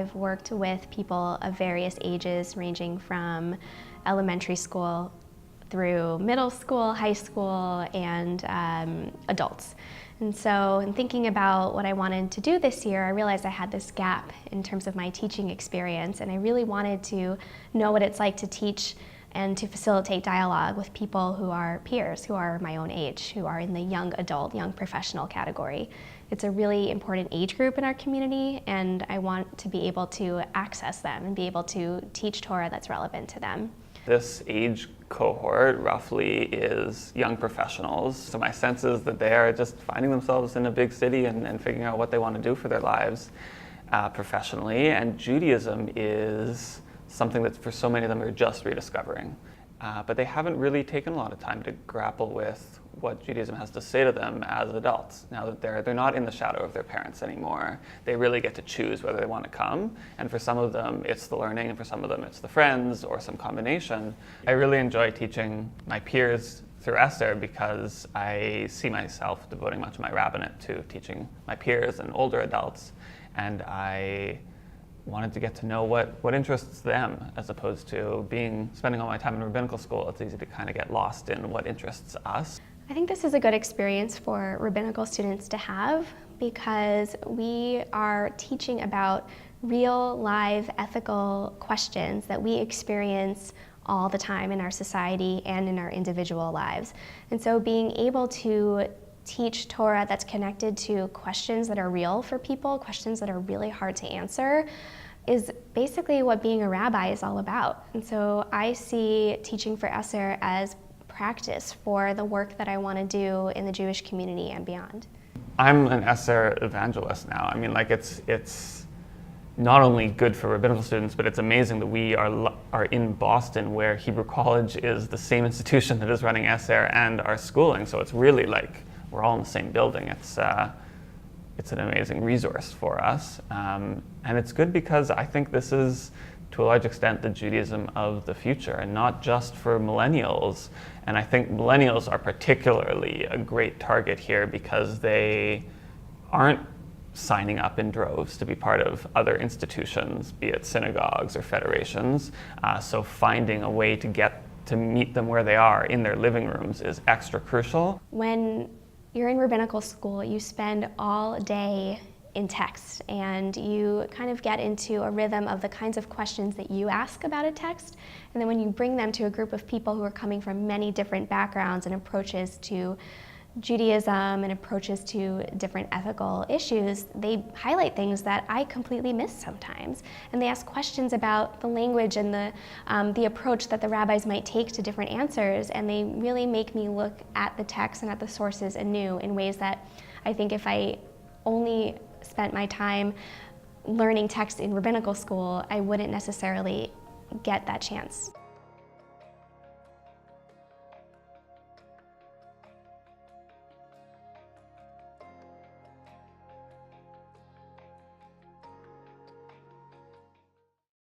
I've worked with people of various ages, ranging from elementary school through middle school, high school, and adults. And so in thinking about what I wanted to do this year, I realized I had this gap in terms of my teaching experience, and I really wanted to know what it's like to teach and to facilitate dialogue with people who are peers, who are my own age, who are in the young adult, young professional category. It's a really important age group in our community, and I want to be able to access them and be able to teach Torah that's relevant to them. This age cohort roughly is young professionals, so my sense is that they are just finding themselves in a big city and figuring out what they want to do for their lives professionally, and Judaism is something that for so many of them are just rediscovering. But they haven't really taken a lot of time to grapple with what Judaism has to say to them as adults. Now that they're not in the shadow of their parents anymore, they really get to choose whether they want to come. And for some of them, it's the learning, and for some of them, it's the friends, or some combination. I really enjoy teaching my peers through Eser because I see myself devoting much of my rabbinate to teaching my peers and older adults. And I wanted to get to know what interests them, as opposed to spending all my time in rabbinical school. It's easy to kind of get lost in what interests us. I think this is a good experience for rabbinical students to have, because we are teaching about real, live, ethical questions that we experience all the time in our society and in our individual lives. And so being able to teach Torah that's connected to questions that are real for people, questions that are really hard to answer, is basically what being a rabbi is all about. And so I see teaching for Eser as practice for the work that I want to do in the Jewish community and beyond. I'm an Eser evangelist now. I mean, like it's not only good for rabbinical students, but it's amazing that we are in Boston, where Hebrew College is the same institution that is running Eser and our schooling. So it's really like we're all in the same building. It's an amazing resource for us. And it's good because I think this is, to a large extent, the Judaism of the future, and not just for millennials. And I think millennials are particularly a great target here because they aren't signing up in droves to be part of other institutions, be it synagogues or federations. So finding a way to meet them where they are in their living rooms is extra crucial. When you're in rabbinical school, you spend all day in text, and you kind of get into a rhythm of the kinds of questions that you ask about a text. And then when you bring them to a group of people who are coming from many different backgrounds and approaches to Judaism and approaches to different ethical issues, they highlight things that I completely miss sometimes. And they ask questions about the language and the approach that the rabbis might take to different answers, and they really make me look at the text and at the sources anew in ways that I think if I only spent my time learning text in rabbinical school, I wouldn't necessarily get that chance.